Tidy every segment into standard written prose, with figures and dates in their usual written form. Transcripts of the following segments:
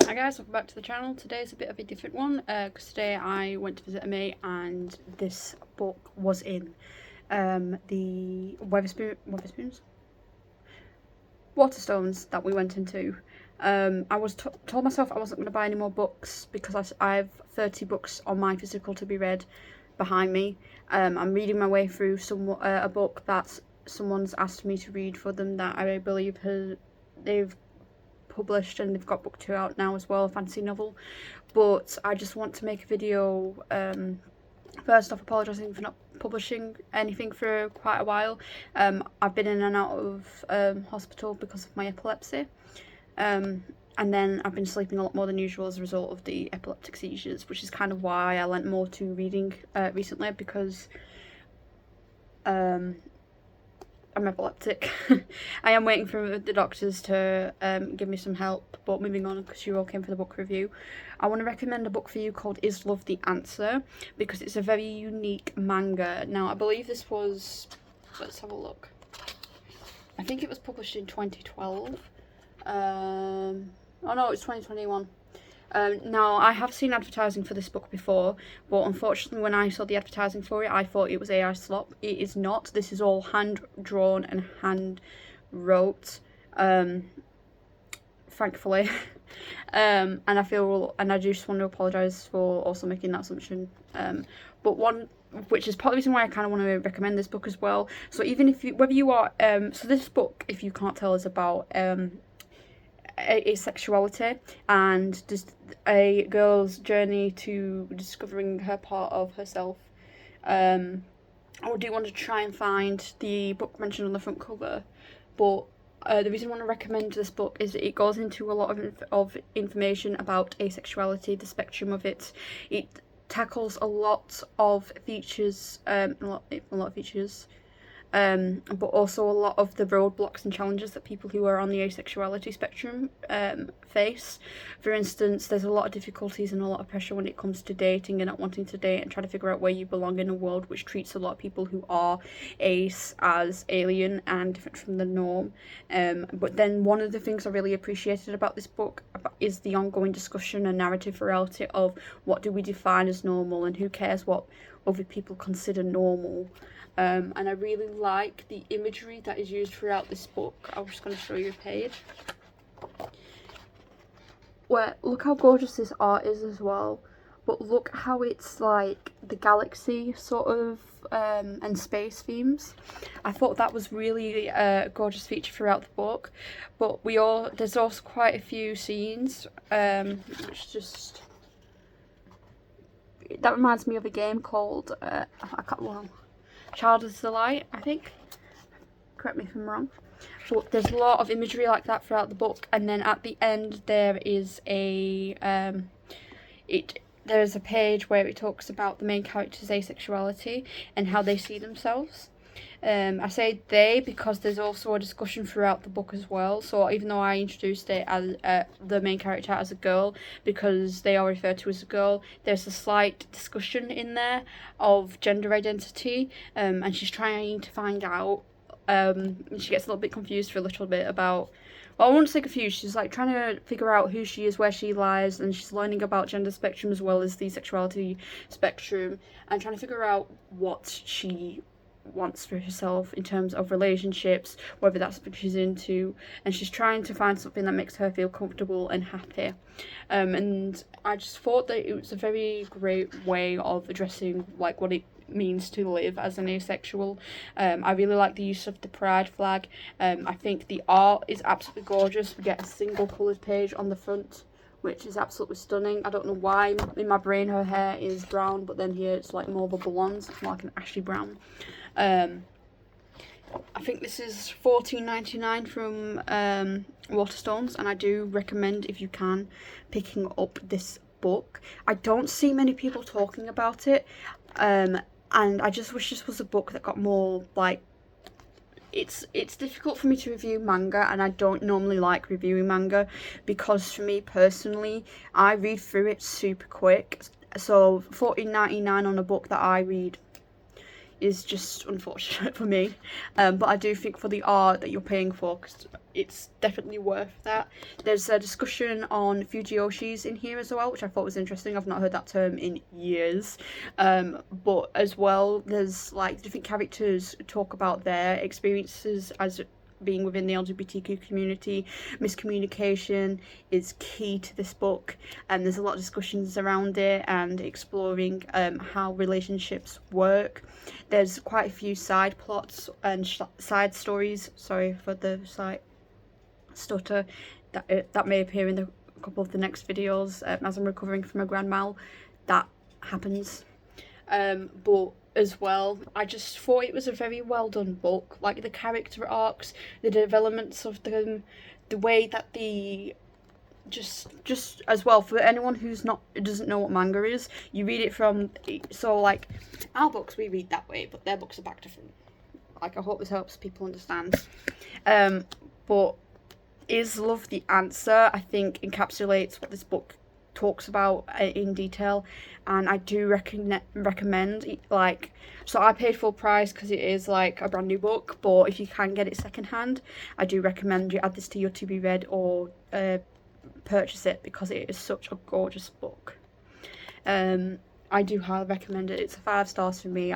Hi guys, welcome back to the channel. Today is a bit of a different one because today I went to visit a mate and this book was in the Waterstones that we went into. I was told myself I wasn't going to buy any more books because I have 30 books on my physical to be read behind me. I'm reading my way through a book that someone's asked me to read for them that I believe they've published, and they've got book 2 out now as well, a fantasy novel. But I just want to make a video first off apologising for not publishing anything for quite a while. I've been in and out of hospital because of my epilepsy, and then I've been sleeping a lot more than usual as a result of the epileptic seizures, which is kind of why I lent more to reading recently, because I'm epileptic. I am waiting for the doctors to give me some help, but moving on, because you all came for the book review, I want to recommend a book for you called Is Love the Answer, because it's a very unique manga. Now, I believe this was, let's have a look, I think it was published in 2012. Oh no, it's 2021. Now, I have seen advertising for this book before, but unfortunately when I saw the advertising for it, I thought it was AI slop. It is not. This is all hand-drawn and hand-wrote, thankfully. And I just want to apologise for also making that assumption. But one, which is part of the reason why I kind of want to recommend this book as well. So even if whether you are, so this book, if you can't tell, is about asexuality and just a girl's journey to discovering her part of herself. I do want to try and find the book mentioned on the front cover, but the reason I want to recommend this book is that it goes into a lot of information about asexuality, the spectrum of it. It tackles a lot of features, but also a lot of the roadblocks and challenges that people who are on the asexuality spectrum face. For instance, there's a lot of difficulties and a lot of pressure when it comes to dating and not wanting to date and trying to figure out where you belong in a world which treats a lot of people who are ace as alien and different from the norm. But then one of the things I really appreciated about this book is the ongoing discussion and narrative reality of what do we define as normal and who cares what other people consider normal. And I really like the imagery that is used throughout this book. I'm just going to show you a page. Look how gorgeous this art is as well. But look how it's like the galaxy sort of and space themes. I thought that was really a gorgeous feature throughout the book. But there's also quite a few scenes which just, that reminds me of a game called Child's Delight, I think. Correct me if I'm wrong. But there's a lot of imagery like that throughout the book, and then at the end there is there's a page where it talks about the main character's asexuality and how they see themselves. I say they because there's also a discussion throughout the book as well. So even though I introduced it as the main character as a girl, because they are referred to as a girl, there's a slight discussion in there of gender identity, and she's trying to find out. She gets a little bit confused for a little bit about, well, I won't say confused, she's like trying to figure out who she is, where she lies, and she's learning about gender spectrum as well as the sexuality spectrum, and trying to figure out what she wants for herself in terms of relationships, whether that's what she's into, and she's trying to find something that makes her feel comfortable and happy. And I just thought that it was a very great way of addressing like what it means to live as an asexual. I really like the use of the pride flag. I think the art is absolutely gorgeous. We get a single coloured page on the front, which is absolutely stunning. I don't know why in my brain her hair is brown, but then here it's like more of a blonde, so it's more like an ashy brown. I think this is $14.99 from Waterstones, and I do recommend, if you can, picking up this book. I don't see many people talking about it, and I just wish this was a book that got more, like, it's difficult for me to review manga, and I don't normally like reviewing manga because for me personally, I read through it super quick. So $14.99 on a book that I read is just unfortunate for me. But I do think for the art that you're paying for, because it's definitely worth that. There's a discussion on Fujioshis in here as well, which I thought was interesting. I've not heard that term in years. But as well, there's like different characters talk about their experiences as being within the LGBTQ community. Miscommunication is key to this book, and there's a lot of discussions around it and exploring how relationships work. There's quite a few side plots and side stories, sorry for the slight stutter, that may appear in a couple of the next videos as I'm recovering from a grand mal. That happens. But as well, I just thought it was a very well done book. Like the character arcs, the developments of them, the way that the just as well, for anyone doesn't know what manga is, you read it from, so like our books we read that way, but their books are back different. Like I hope this helps people understand. But is love the answer, I think encapsulates what this book talks about in detail, and I do recommend, like, so I paid full price because it is like a brand new book, but if you can get it secondhand, I do recommend you add this to your to be read or purchase it, because it is such a gorgeous book. I do highly recommend it. It's a 5 stars for me.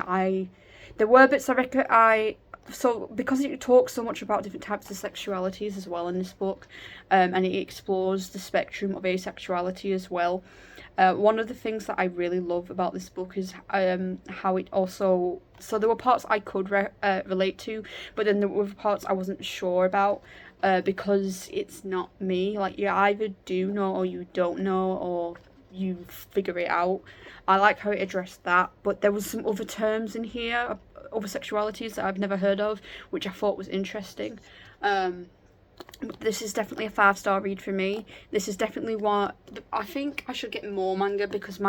There were bits so because it talks so much about different types of sexualities as well in this book, and it explores the spectrum of asexuality as well. One of the things that I really love about this book is how it also, so there were parts I could relate to, but then there were parts I wasn't sure about, because it's not me. Like, you either do know or you don't know, or you figure it out. I like how it addressed that, but there was some other terms in here, other sexualities that I've never heard of, which I thought was interesting. This is definitely a 5-star read for me. This is definitely what I think I should get more manga, because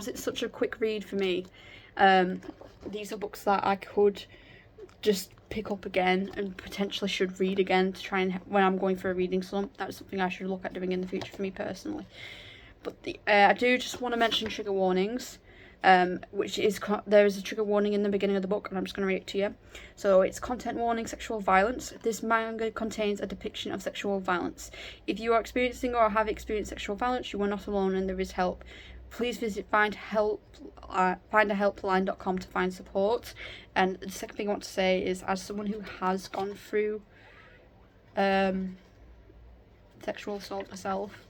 it's such a quick read for me. These are books that I could just pick up again and potentially should read again to try and, when I'm going for a reading slump, that's something I should look at doing in the future for me personally. But I do just want to mention trigger warnings, which is, there is a trigger warning in the beginning of the book, and I'm just going to read it to you. So it's content warning, sexual violence. This manga contains a depiction of sexual violence. If you are experiencing or have experienced sexual violence, you are not alone and there is help. Please visit findahelpline.com to find support. And the second thing I want to say is, as someone who has gone through sexual assault myself,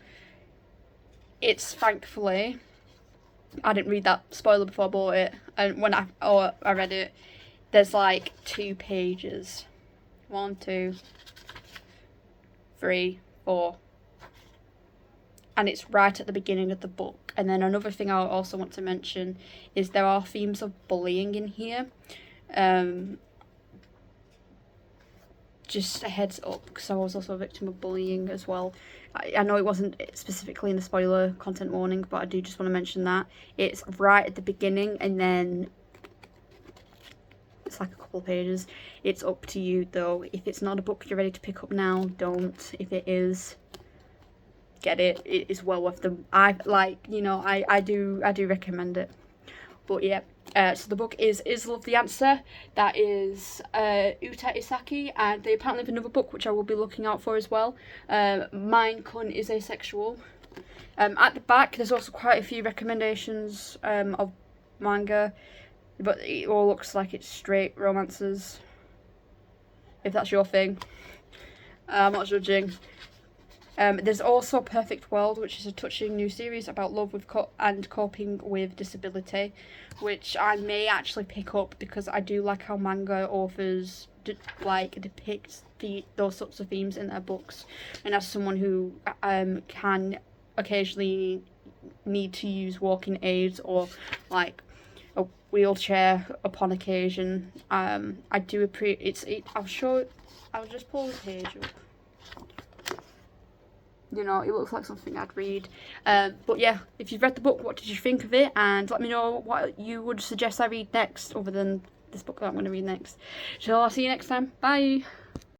it's thankfully, I didn't read that spoiler before I bought it, and when I read it, there's like 2 pages, 1, 2, 3, 4, and it's right at the beginning of the book. And then another thing I also want to mention is there are themes of bullying in here. Just a heads up, because I was also a victim of bullying as well. I know it wasn't specifically in the spoiler content warning, but I do just want to mention that. It's right at the beginning, and then it's like a couple of pages. It's up to you though. If it's not a book you're ready to pick up now, don't. If it is, get it. It is well worth them. I do recommend it. But yeah, so the book is Love the Answer. That is Uta Isaki, and they apparently have another book which I will be looking out for as well. Mine Kun is Asexual. At the back there's also quite a few recommendations of manga, but it all looks like it's straight romances. If that's your thing, I'm not judging. There's also Perfect World, which is a touching new series about love with and coping with disability, which I may actually pick up, because I do like how manga authors depict those sorts of themes in their books. And as someone who can occasionally need to use walking aids or like a wheelchair upon occasion, I do appreciate. I'll just pull the page up. You know, it looks like something I'd read. But yeah, if you've read the book, what did you think of it? And let me know what you would suggest I read next, other than this book that I'm going to read next. So I'll see you next time. Bye!